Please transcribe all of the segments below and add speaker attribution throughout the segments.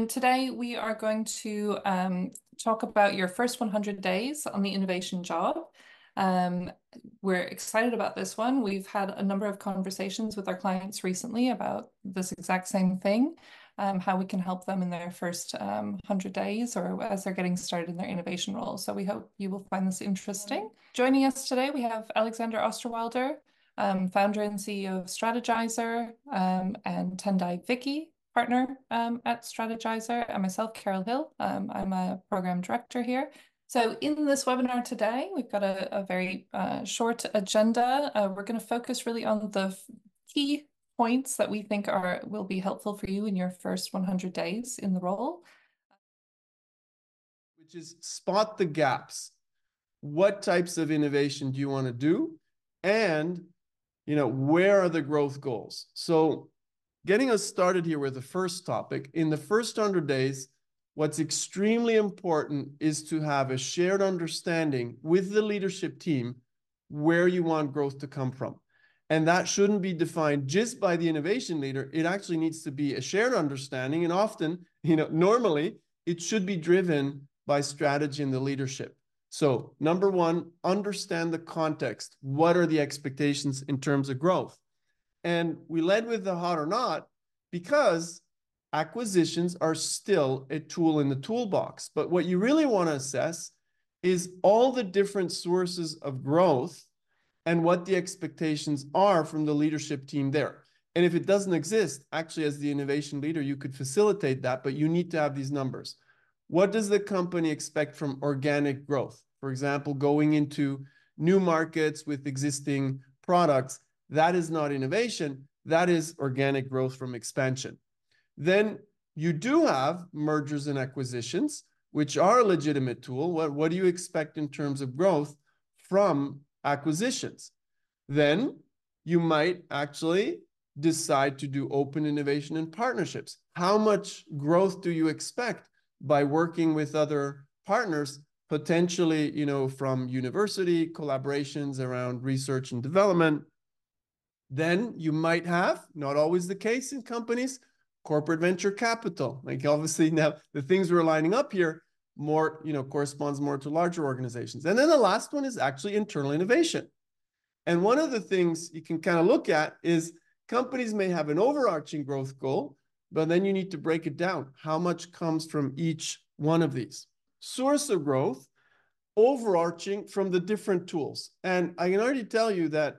Speaker 1: Today we are going to talk about your first 100 days on the innovation job. Um, we're excited about this one. We've had a number of conversations with our clients recently about this exact same thing, how we can help them in their first 100 days or as they're getting started in their innovation role. So we hope you will find this interesting. Joining us today, we have Alexander Osterwalder, founder and CEO of Strategyzer, and Tendai Vicky, partner at Strategyzer, and myself, Carol Hill. I'm a program director here. So in this webinar today, we've got a very short agenda. We're going to focus really on the key points that we think will be helpful for you in your first 100 days in the role.
Speaker 2: Which is spot the gaps. What types of innovation do you want to do? And, where are the growth goals? So getting us started here with the first topic, in the first 100 days, what's extremely important is to have a shared understanding with the leadership team where you want growth to come from. And that shouldn't be defined just by the innovation leader. It actually needs to be a shared understanding. And often, normally, it should be driven by strategy and the leadership. So number one, understand the context. What are the expectations in terms of growth? And we led with the hot or not because acquisitions are still a tool in the toolbox. But what you really want to assess is all the different sources of growth and what the expectations are from the leadership team there. And if it doesn't exist, actually, as the innovation leader, you could facilitate that, but you need to have these numbers. What does the company expect from organic growth? For example, going into new markets with existing products. That is not innovation. That is organic growth from expansion. Then you do have mergers and acquisitions, which are a legitimate tool. What do you expect in terms of growth from acquisitions? Then you might actually decide to do open innovation and partnerships. How much growth do you expect by working with other partners, potentially, from university collaborations around research and development? Then you might have, not always the case in companies, corporate venture capital. Like obviously now the things we're lining up here more, corresponds more to larger organizations. And then the last one is actually internal innovation. And one of the things you can kind of look at is companies may have an overarching growth goal, but then you need to break it down. How much comes from each one of these? Source of growth, overarching from the different tools. And I can already tell you that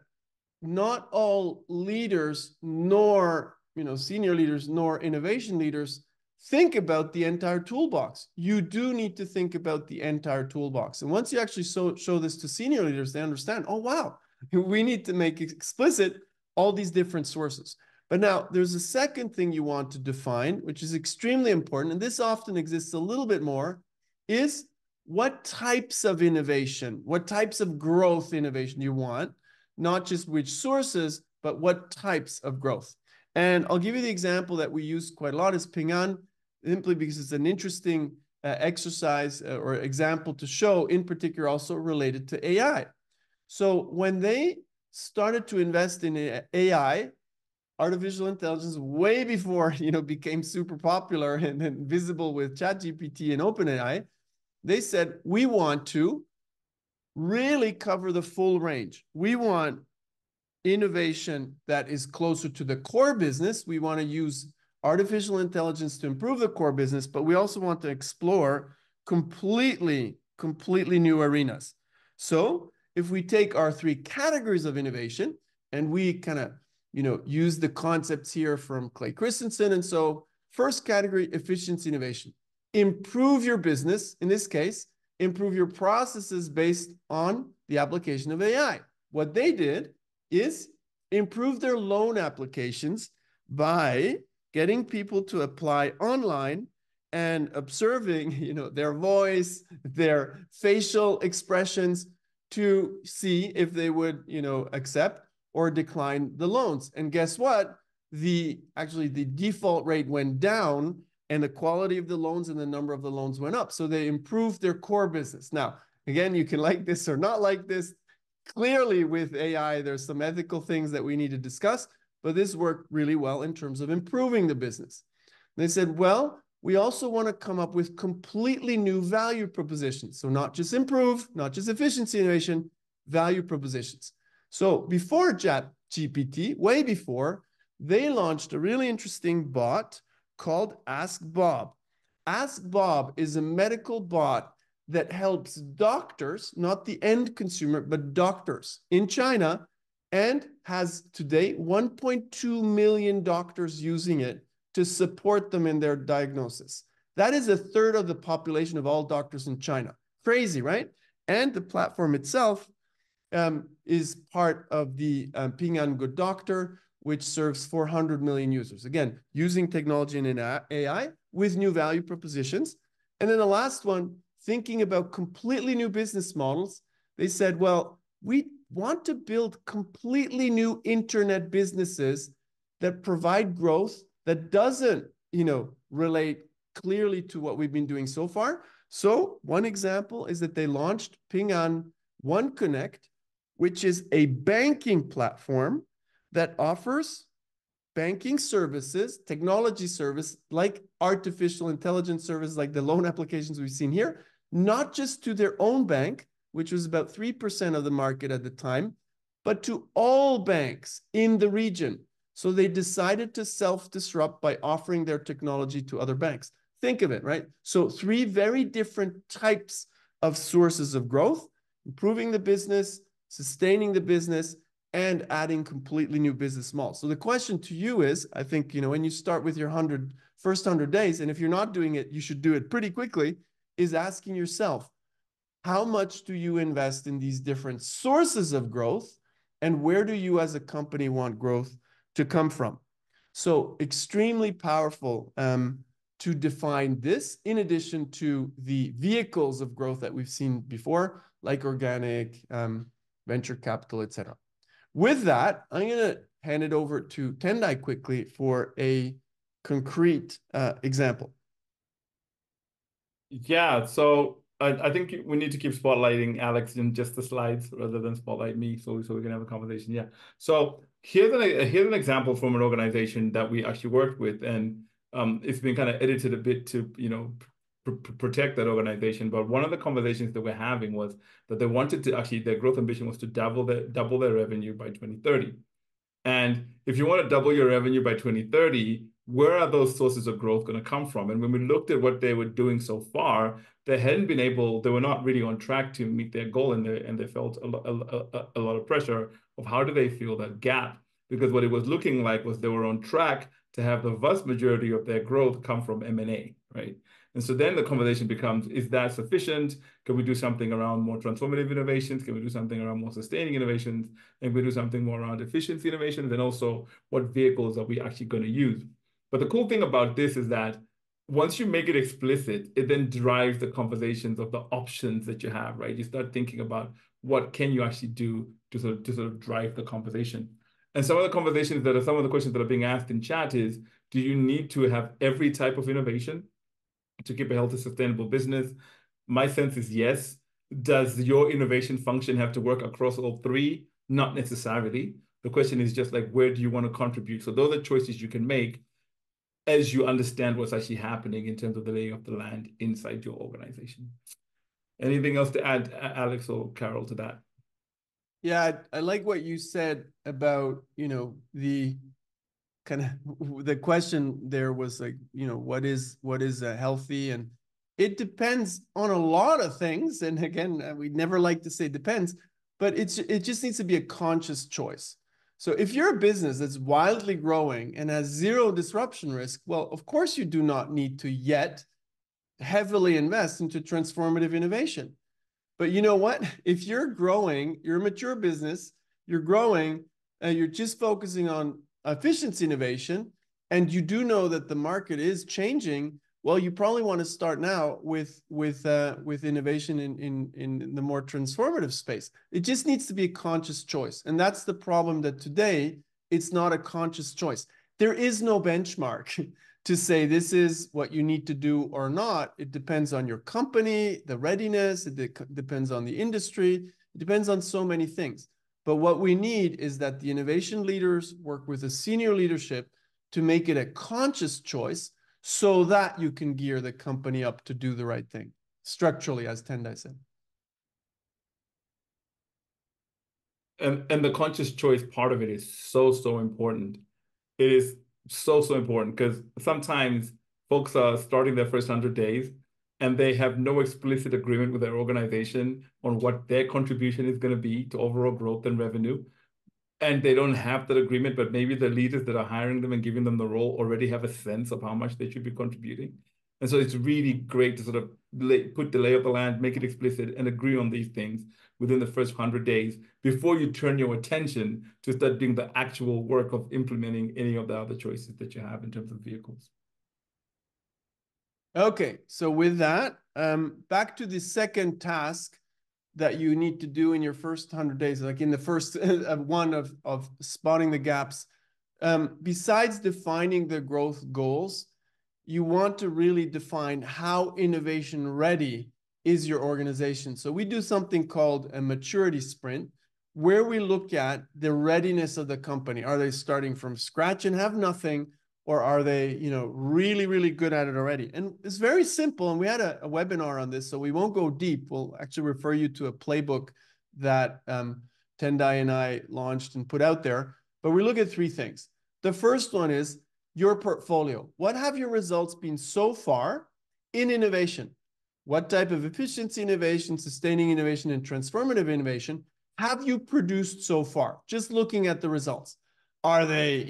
Speaker 2: not all leaders, nor senior leaders, nor innovation leaders think about the entire toolbox. You do need to think about the entire toolbox. And once you actually show this to senior leaders, they understand, oh, wow, we need to make explicit all these different sources. But now there's a second thing you want to define, which is extremely important, and this often exists a little bit more, is what types of innovation, what types of growth innovation you want, not just which sources, but what types of growth. And I'll give you the example that we use quite a lot is Ping An, simply because it's an interesting exercise or example to show, in particular also related to AI. So when they started to invest in AI, artificial intelligence, way before became super popular and visible with ChatGPT and OpenAI, they said, we want to really cover the full range. We want innovation that is closer to the core business. We want to use artificial intelligence to improve the core business, but we also want to explore completely new arenas. So if we take our three categories of innovation and we kind of, use the concepts here from Clay Christensen. And so first category, efficiency innovation. Improve your business. In this case, improve your processes based on the application of AI. What they did is improve their loan applications by getting people to apply online and observing, their voice, their facial expressions to see if they would, accept or decline the loans. And guess what? Actually the default rate went down and the quality of the loans and the number of the loans went up. So they improved their core business. Now, again, you can like this or not like this. Clearly with AI, there's some ethical things that we need to discuss, but this worked really well in terms of improving the business. They said, well, we also want to come up with completely new value propositions. So not just improve, not just efficiency innovation, value propositions. So before ChatGPT, way before, they launched a really interesting bot called Ask Bob. Ask Bob is a medical bot that helps doctors, not the end consumer, but doctors in China, and has today 1.2 million doctors using it to support them in their diagnosis. That is a third of the population of all doctors in China. Crazy, right? And the platform itself is part of the Ping An Good Doctor, which serves 400 million users. Again, using technology and AI with new value propositions. And then the last one, thinking about completely new business models. They said, well, we want to build completely new internet businesses that provide growth that doesn't, relate clearly to what we've been doing so far. So one example is that they launched Ping An One Connect, which is a banking platform that offers banking services, technology service, like artificial intelligence service, like the loan applications we've seen here, not just to their own bank, which was about 3% of the market at the time, but to all banks in the region. So they decided to self-disrupt by offering their technology to other banks. Think of it, right? So 3 very different types of sources of growth: improving the business, sustaining the business, and adding completely new business models. So the question to you is, I think, when you start with your first 100 days, and if you're not doing it, you should do it pretty quickly, is asking yourself, how much do you invest in these different sources of growth, and where do you as a company want growth to come from? So extremely powerful to define this, in addition to the vehicles of growth that we've seen before, like organic, venture capital, etc. With that, I'm going to hand it over to Tendai quickly for a concrete example.
Speaker 3: Yeah, so I think we need to keep spotlighting Alex in just the slides rather than spotlight me, so we can have a conversation. Yeah. So here's an example from an organization that we actually worked with, and it's been kind of edited a bit to protect that organization. But one of the conversations that we're having was that they wanted to actually, their growth ambition was to double their revenue by 2030. And if you want to double your revenue by 2030, where are those sources of growth going to come from? And when we looked at what they were doing so far, they were not really on track to meet their goal, and they felt a lot of pressure of how do they fill that gap? Because what it was looking like was they were on track to have the vast majority of their growth come from M&A, right? And so then the conversation becomes, is that sufficient? Can we do something around more transformative innovations? Can we do something around more sustaining innovations? And we do something more around efficiency innovations? And also, what vehicles are we actually going to use? But the cool thing about this is that once you make it explicit, it then drives the conversations of the options that you have, right? You start thinking about what can you actually do to sort of drive the conversation. And some of the questions that are being asked in chat is, do you need to have every type of innovation to keep a healthy, sustainable business? My sense is yes. Does your innovation function have to work across all 3? Not necessarily. The question is just like, where do you want to contribute? So those are choices you can make as you understand what's actually happening in terms of the lay of the land inside your organization. Anything else to add, Alex or Carol, to that?
Speaker 2: Yeah, I like what you said about, the kind of the question there was like, what is a healthy, and it depends on a lot of things. And again, we'd never like to say depends, but it just needs to be a conscious choice. So if you're a business that's wildly growing and has zero disruption risk, well, of course you do not need to yet heavily invest into transformative innovation. But you know what? If you're growing, you're a mature business, you're growing, and you're just focusing on efficiency innovation, and you do know that the market is changing, well, you probably want to start now with innovation in the more transformative space. It just needs to be a conscious choice, and that's the problem, that today it's not a conscious choice. There is no benchmark to say this is what you need to do or not. It depends on your company, the readiness. It depends on the industry. It depends on so many things. But what we need is that the innovation leaders work with the senior leadership to make it a conscious choice, so that you can gear the company up to do the right thing structurally, as Tendai said.
Speaker 3: And the conscious choice part of it is so important. It is so important because sometimes folks are starting their first 100 days and they have no explicit agreement with their organization on what their contribution is going to be to overall growth and revenue. And they don't have that agreement, but maybe the leaders that are hiring them and giving them the role already have a sense of how much they should be contributing. And so it's really great to sort of put the lay of the land, make it explicit, and agree on these things within the first 100 days before you turn your attention to start doing the actual work of implementing any of the other choices that you have in terms of vehicles.
Speaker 2: Okay, so with that, back to the second task that you need to do in your first 100 days, like in the first one of spotting the gaps. Besides defining the growth goals, you want to really define how innovation ready is your organization. So we do something called a maturity sprint, where we look at the readiness of the company. Are they starting from scratch and have nothing, or are they, really, really good at it already? And it's very simple. And we had a webinar on this, so we won't go deep. We'll actually refer you to a playbook that Tendai and I launched and put out there. But we look at three things. The first one is your portfolio. What have your results been so far in innovation? What type of efficiency innovation, sustaining innovation, and transformative innovation have you produced so far? Just looking at the results. Are they,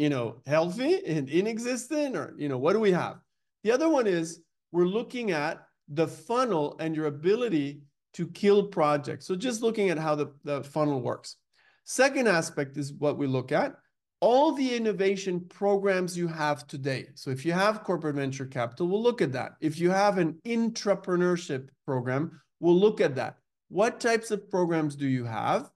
Speaker 2: healthy and inexistent, or, what do we have? The other one is we're looking at the funnel and your ability to kill projects. So just looking at how the funnel works. Second aspect is what we look at, all the innovation programs you have today. So if you have corporate venture capital, we'll look at that. If you have an intrapreneurship program, we'll look at that. What types of programs do you have?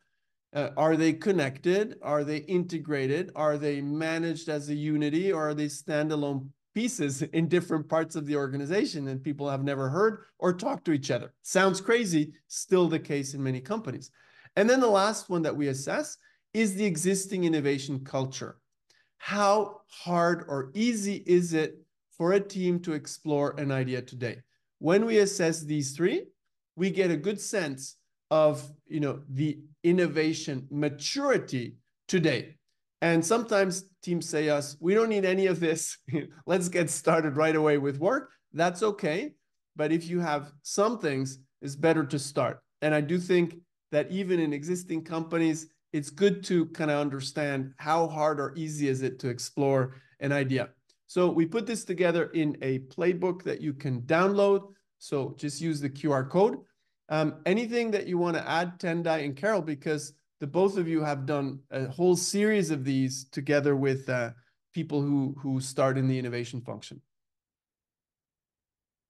Speaker 2: Are they connected? Are they integrated? Are they managed as a unity, or are they standalone pieces in different parts of the organization and people have never heard or talked to each other? Sounds crazy, still the case in many companies. And then the last one that we assess is the existing innovation culture. How hard or easy is it for a team to explore an idea today? When we assess these three, we get a good sense of, the innovation maturity today. And sometimes teams say us, we don't need any of this. Let's get started right away with work. That's okay. But if you have some things, it's better to start. And I do think that even in existing companies, it's good to kind of understand how hard or easy is it to explore an idea. So we put this together in a playbook that you can download. So just use the QR code. Anything that you want to add, Tendai and Carol, because the both of you have done a whole series of these together with people who start in the innovation function.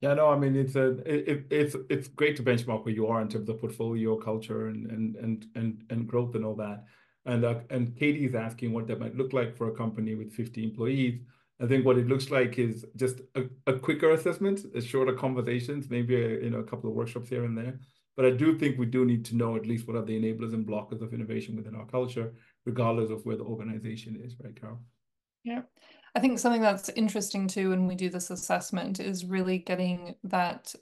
Speaker 3: Yeah, no, I mean it's great to benchmark where you are in terms of portfolio culture and growth and all that. And Katie is asking what that might look like for a company with 50 employees. I think what it looks like is just a quicker assessment, a shorter conversations, maybe a couple of workshops here and there. But I do think we do need to know at least what are the enablers and blockers of innovation within our culture, regardless of where the organization is, right, Carol?
Speaker 1: Yeah. I think something that's interesting too when we do this assessment is really getting that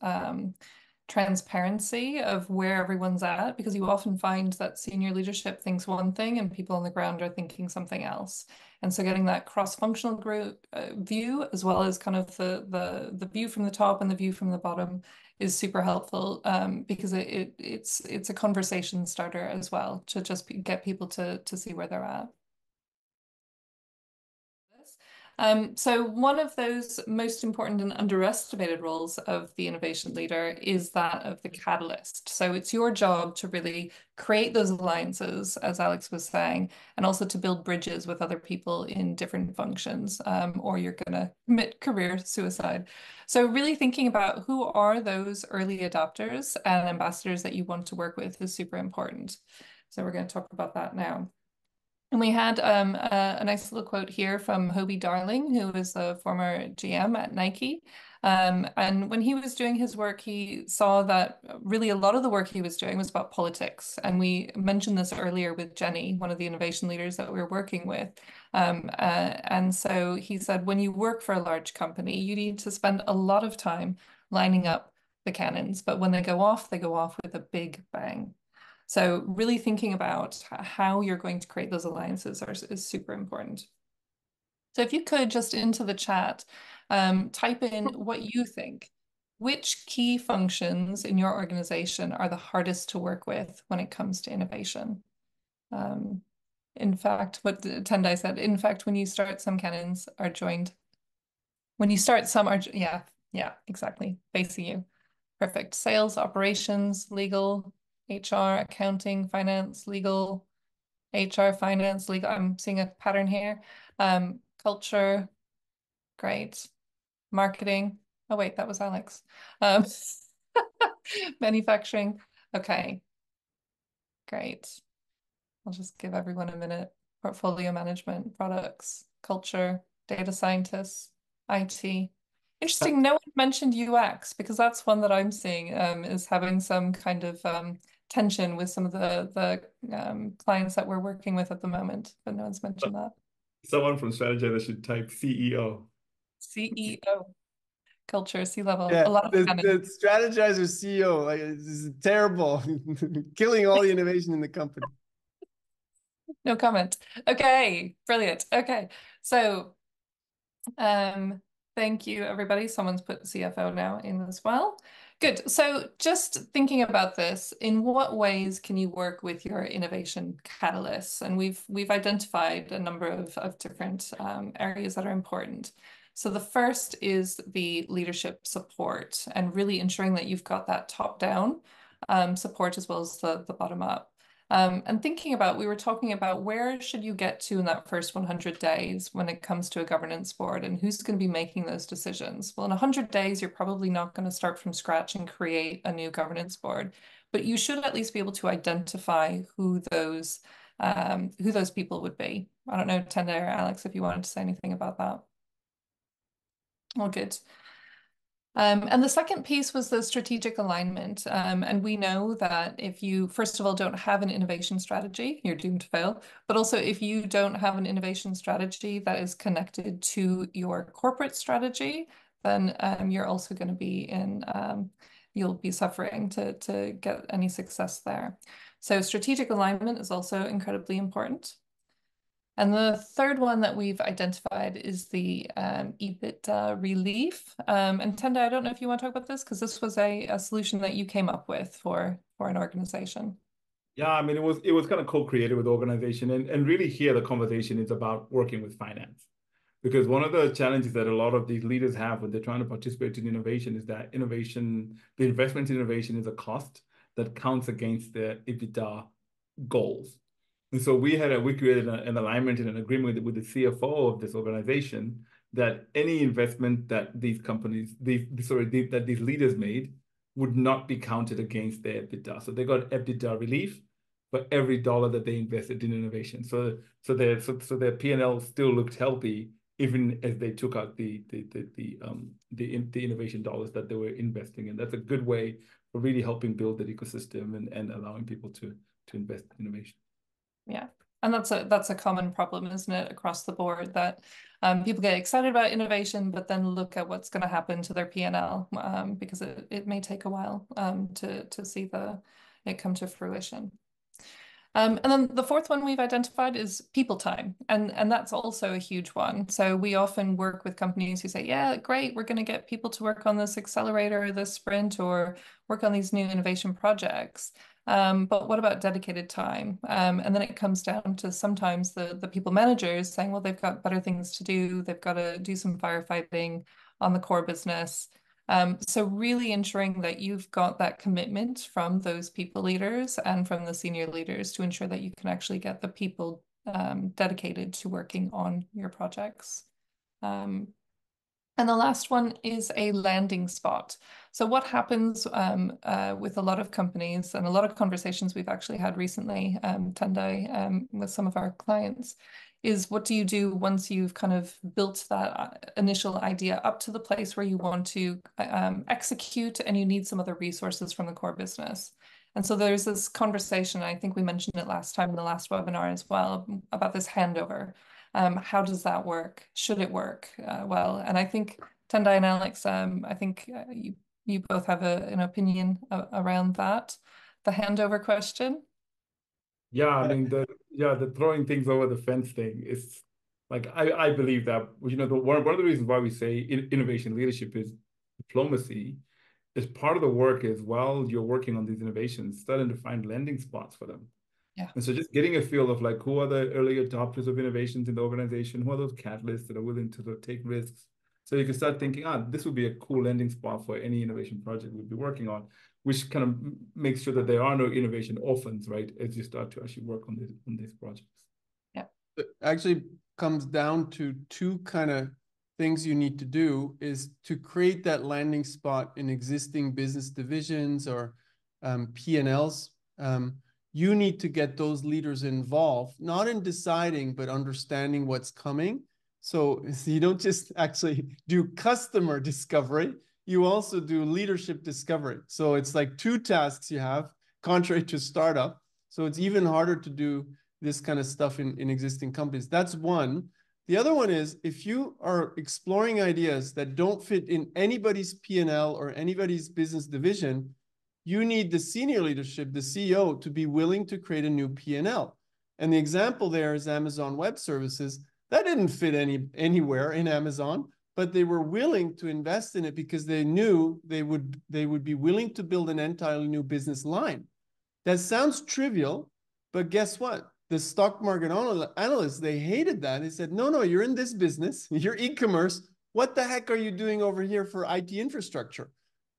Speaker 1: transparency of where everyone's at, because you often find that senior leadership thinks one thing and people on the ground are thinking something else. And so getting that cross-functional group view, as well as kind of the view from the top and the view from the bottom, is super helpful because it's a conversation starter as well to just get people to see where they're at. So one of those most important and underestimated roles of the innovation leader is that of the catalyst. So it's your job to really create those alliances, as Alex was saying, and also to build bridges with other people in different functions, or you're going to commit career suicide. So really thinking about who are those early adopters and ambassadors that you want to work with is super important. So we're going to talk about that now. And we had a nice little quote here from Hobie Darling, who was a former GM at Nike. And when he was doing his work, he saw that really a lot of the work he was doing was about politics. And we mentioned this earlier with Jenny, one of the innovation leaders that we were working with. And so he said, when you work for a large company, you need to spend a lot of time lining up the cannons. But when they go off with a big bang. So really thinking about how you're going to create those alliances is super important. So if you could just into the chat, type in what you think. Which key functions in your organization are the hardest to work with when it comes to innovation? In fact, what Tendai said, in fact, when you start, some cannons are joined. When you start, some are, yeah, exactly. Facing you. Perfect. Sales, operations, legal, HR, accounting, finance, legal, HR, finance, legal. I'm seeing a pattern here. Culture, great. Marketing. Oh, wait, that was Alex. Manufacturing. Okay, great. I'll just give everyone a minute. Portfolio management, products, culture, data scientists, IT. Interesting, no one mentioned UX because that's one that I'm seeing is having some kind of tension with some of the clients that we're working with at the moment, but no one's mentioned that.
Speaker 3: Someone from Strategizer should type CEO.
Speaker 1: CEO, culture, C-level,
Speaker 2: Yeah,
Speaker 1: a lot of
Speaker 2: the Strategizer CEO, like, this is terrible, killing all the innovation in the company.
Speaker 1: No comment. Okay, brilliant. Okay, so thank you, everybody. Someone's put CFO now in as well. Good. So just thinking about this, in what ways can you work with your innovation catalysts? And we've identified a number of different areas that are important. So the first is the leadership support and really ensuring that you've got that top-down support as well as the bottom-up. And thinking about, we were talking about where should you get to in that first 100 days when it comes to a governance board and who's going to be making those decisions? Well, in 100 days, you're probably not going to start from scratch and create a new governance board, but you should at least be able to identify who those people would be. I don't know, Tendai or Alex, if you wanted to say anything about that. All good. And the second piece was the strategic alignment. And we know that if you, first of all, don't have an innovation strategy, you're doomed to fail. But also, if you don't have an innovation strategy that is connected to your corporate strategy, then you're also going to be you'll be suffering to get any success there. So strategic alignment is also incredibly important. And the third one that we've identified is the EBITDA relief. And Tendai, I don't know if you want to talk about this because this was a solution that you came up with for an organization.
Speaker 3: Yeah, I mean, it was kind of co-created with the organization. And really here, the conversation is about working with finance. Because one of the challenges that a lot of these leaders have when they're trying to participate in innovation is that innovation, the investment in innovation is a cost that counts against their EBITDA goals. And so we created an alignment and an agreement with the CFO of this organization that any investment that these companies, that these leaders made would not be counted against their EBITDA. So they got EBITDA relief for every dollar that they invested in innovation. So their P&L still looked healthy even as they took out the innovation dollars that they were investing in. That's a good way for really helping build that ecosystem and allowing people to invest in innovation.
Speaker 1: Yeah. And that's a common problem, isn't it, across the board, that people get excited about innovation, but then look at what's going to happen to their P&L because it may take a while to see it come to fruition. And then the fourth one we've identified is people time. And that's also a huge one. So we often work with companies who say, yeah, great, we're going to get people to work on this accelerator, or this sprint, or work on these new innovation projects. But what about dedicated time? And then it comes down to sometimes the people managers saying, well, they've got better things to do. They've got to do some firefighting on the core business. So really ensuring that you've got that commitment from those people leaders and from the senior leaders to ensure that you can actually get the people dedicated to working on your projects. And the last one is a landing spot. So what happens with a lot of companies and a lot of conversations we've actually had recently, Tendai, with some of our clients, is what do you do once you've kind of built that initial idea up to the place where you want to execute and you need some other resources from the core business. And so there's this conversation, I think we mentioned it last time in the last webinar as well, about this handover. How does that work? Should it work well? And I think Tendai and Alex, I think you both have an opinion around that, the handover question.
Speaker 3: Yeah, I mean the throwing things over the fence thing is like I believe that one of the reasons why we say innovation leadership is diplomacy is part of the work is while you're working on these innovations, starting to find landing spots for them.
Speaker 1: Yeah.
Speaker 3: And so just getting a feel of like who are the early adopters of innovations in the organization, who are those catalysts that are willing to take risks. So you can start thinking, this would be a cool landing spot for any innovation project we'd be working on, which kind of makes sure that there are no innovation orphans, right? As you start to actually work on these projects.
Speaker 1: Yeah.
Speaker 2: It actually comes down to two kind of things you need to do is to create that landing spot in existing business divisions or P&Ls. You need to get those leaders involved, not in deciding, but understanding what's coming. So you don't just actually do customer discovery, you also do leadership discovery. So it's like two tasks you have, contrary to startup. So it's even harder to do this kind of stuff in existing companies. That's one. The other one is if you are exploring ideas that don't fit in anybody's P&L or anybody's business division, you need the senior leadership, the CEO, to be willing to create a new P&L. And the example there is Amazon Web Services. That didn't fit anywhere in Amazon, but they were willing to invest in it because they knew they would be willing to build an entirely new business line. That sounds trivial, but guess what? The stock market analysts, they hated that. They said, no, you're in this business, you're e-commerce. What the heck are you doing over here for IT infrastructure?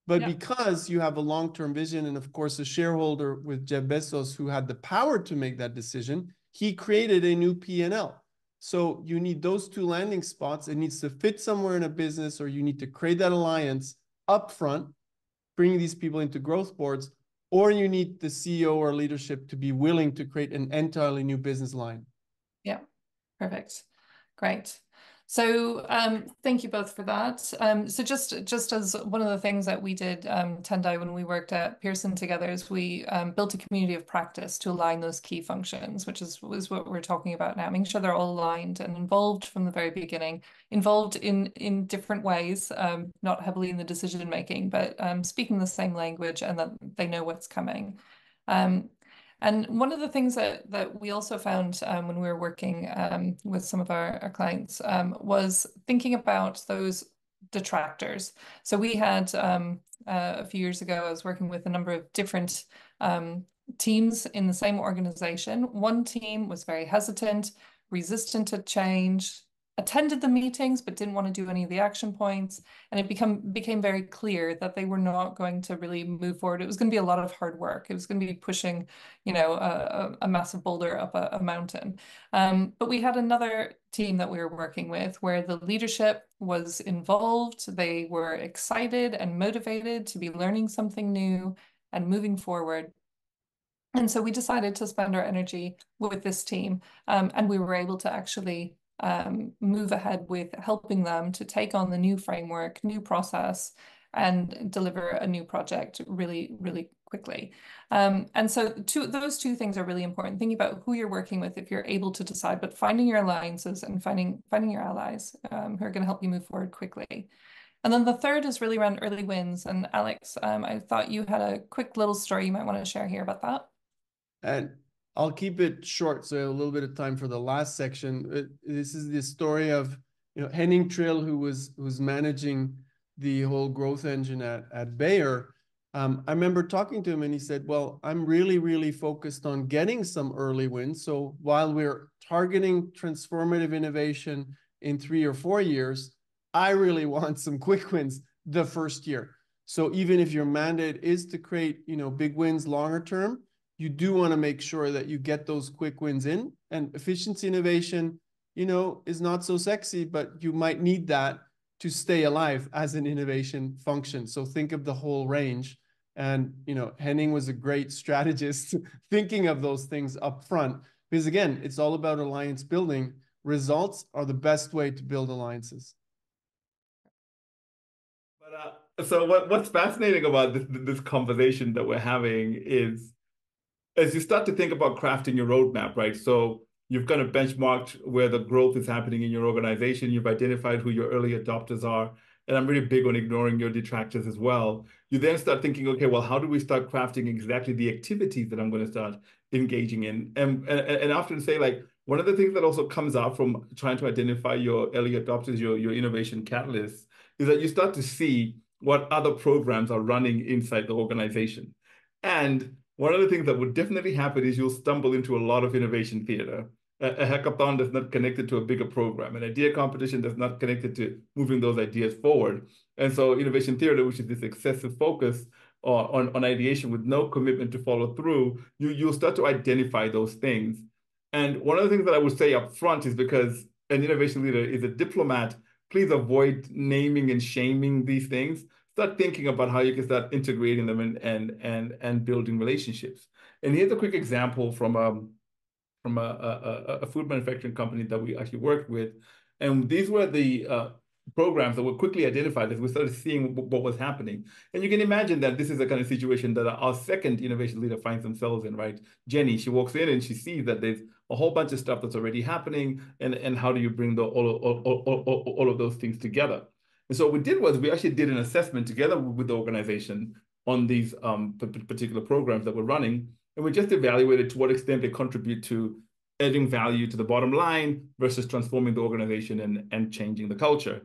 Speaker 2: But because you have a long-term vision and, of course, a shareholder with Jeff Bezos who had the power to make that decision, he created a new P&L. So you need those two landing spots. It needs to fit somewhere in a business, or you need to create that alliance upfront, bringing these people into growth boards, or you need the CEO or leadership to be willing to create an entirely new business line.
Speaker 1: Yeah, perfect. Great. So thank you both for that. So just as one of the things that we did, Tendai, when we worked at Pearson together, is we built a community of practice to align those key functions, which was what we're talking about now, making sure they're all aligned and involved from the very beginning, involved in different ways, not heavily in the decision making, but speaking the same language and that they know what's coming. And one of the things that we also found when we were working with some of our clients was thinking about those detractors. So we had a few years ago, I was working with a number of different teams in the same organization. One team was very hesitant, resistant to change, attended the meetings but didn't want to do any of the action points, and it became very clear that they were not going to really move forward. It was going to be a lot of hard work. It was going to be pushing, a massive boulder up a mountain. But we had another team that we were working with where the leadership was involved. They were excited and motivated to be learning something new and moving forward. And so we decided to spend our energy with this team, and we were able to actually move ahead with helping them to take on the new framework, new process, and deliver a new project really, really quickly. And so those two things are really important. Thinking about who you're working with if you're able to decide, but finding your alliances and finding your allies who are going to help you move forward quickly. And then the third is really around early wins. And Alex, I thought you had a quick little story you might want to share here about that.
Speaker 2: And I'll keep it short, so a little bit of time for the last section. This is the story of Henning Trill, who was managing the whole growth engine at Bayer. I remember talking to him, and he said, "Well, I'm really, really focused on getting some early wins. So while we're targeting transformative innovation in 3 or 4 years, I really want some quick wins the first year. So even if your mandate is to create, big wins longer term, you do want to make sure that you get those quick wins in. And efficiency innovation, is not so sexy, but you might need that to stay alive as an innovation function. So think of the whole range. And, you know, Henning was a great strategist thinking of those things up front, because again, it's all about alliance building. Results are the best way to build alliances.
Speaker 3: But so what's fascinating about this conversation that we're having is, as you start to think about crafting your roadmap, right? So you've kind of benchmarked where the growth is happening in your organization. You've identified who your early adopters are. And I'm really big on ignoring your detractors as well. You then start thinking, okay, well, how do we start crafting exactly the activities that I'm going to start engaging in? And I often say, like, one of the things that also comes out from trying to identify your early adopters, your innovation catalysts, is that you start to see what other programs are running inside the organization. And one of the things that would definitely happen is you'll stumble into a lot of innovation theater. A hackathon that's not connected to a bigger program, an idea competition that's not connected to moving those ideas forward. And so innovation theater, which is this excessive focus on ideation with no commitment to follow through, you'll start to identify those things. And one of the things that I would say up front is, because an innovation leader is a diplomat, please avoid naming and shaming these things. Start thinking about how you can start integrating them and building relationships. And here's a quick example from a food manufacturing company that we actually worked with. And these were the programs that were quickly identified as we started seeing what was happening. And you can imagine that this is the kind of situation that our second innovation leader finds themselves in, right? Jenny, she walks in and she sees that there's a whole bunch of stuff that's already happening. And how do you bring all of those things together? And so what we did was we actually did an assessment together with the organization on these particular programs that we're running. And we just evaluated to what extent they contribute to adding value to the bottom line versus transforming the organization and changing the culture.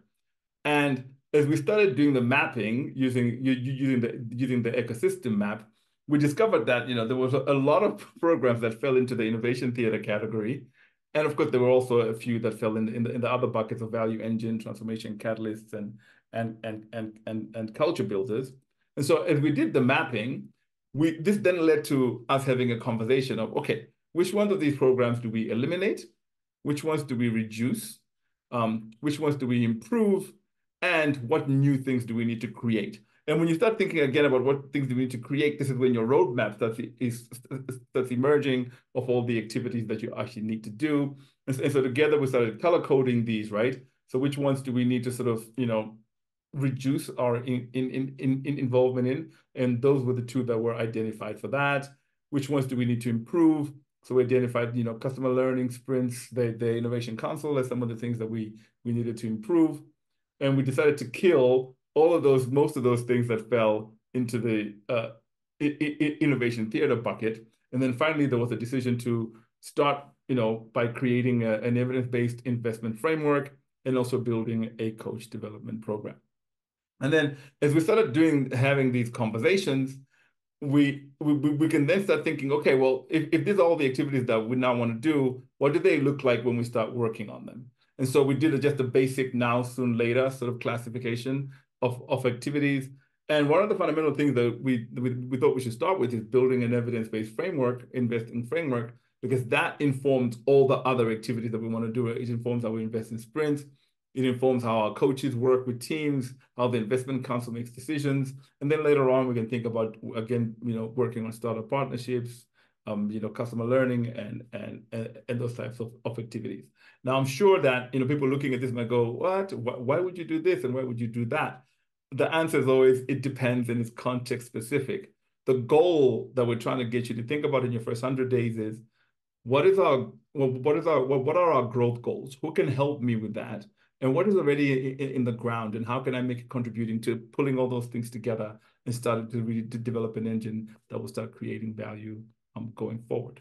Speaker 3: And as we started doing the mapping using the ecosystem map, we discovered that there was a lot of programs that fell into the innovation theater category. And of course, there were also a few that fell in the other buckets of value engine, transformation catalysts, and culture builders. And so as we did the mapping, this then led to us having a conversation of, okay, which ones of these programs do we eliminate? Which ones do we reduce? Which ones do we improve? And what new things do we need to create? And when you start thinking again about what things do we need to create, this is when your roadmap starts emerging of all the activities that you actually need to do. And so together we started color coding these, right? So which ones do we need to sort of, reduce our involvement in? And those were the two that were identified for that. Which ones do we need to improve? So we identified, customer learning sprints, the innovation console as some of the things that we needed to improve. And we decided to kill most of those things that fell into the innovation theater bucket. And then finally, there was a decision to start, by creating an evidence-based investment framework and also building a coach development program. And then as we started having these conversations, we can then start thinking, okay, well, if these are all the activities that we now want to do, what do they look like when we start working on them? And so we did just a basic now, soon, later sort of classification of activities. And one of the fundamental things that we thought we should start with is building an evidence-based framework, investing framework, because that informs all the other activities that we want to do. It informs how we invest in sprints. It informs how our coaches work with teams, how the investment council makes decisions. And then later on, we can think about, again, working on startup partnerships, customer learning and those types of activities. Now, I'm sure that, people looking at this might go, what? Why would you do this? And why would you do that? The answer is always, it depends and it's context specific. The goal that we're trying to get you to think about in your first 100 days is, what are our growth goals? Who can help me with that? And what is already in the ground, and how can I make it contributing to pulling all those things together and starting to really develop an engine that will start creating value going forward?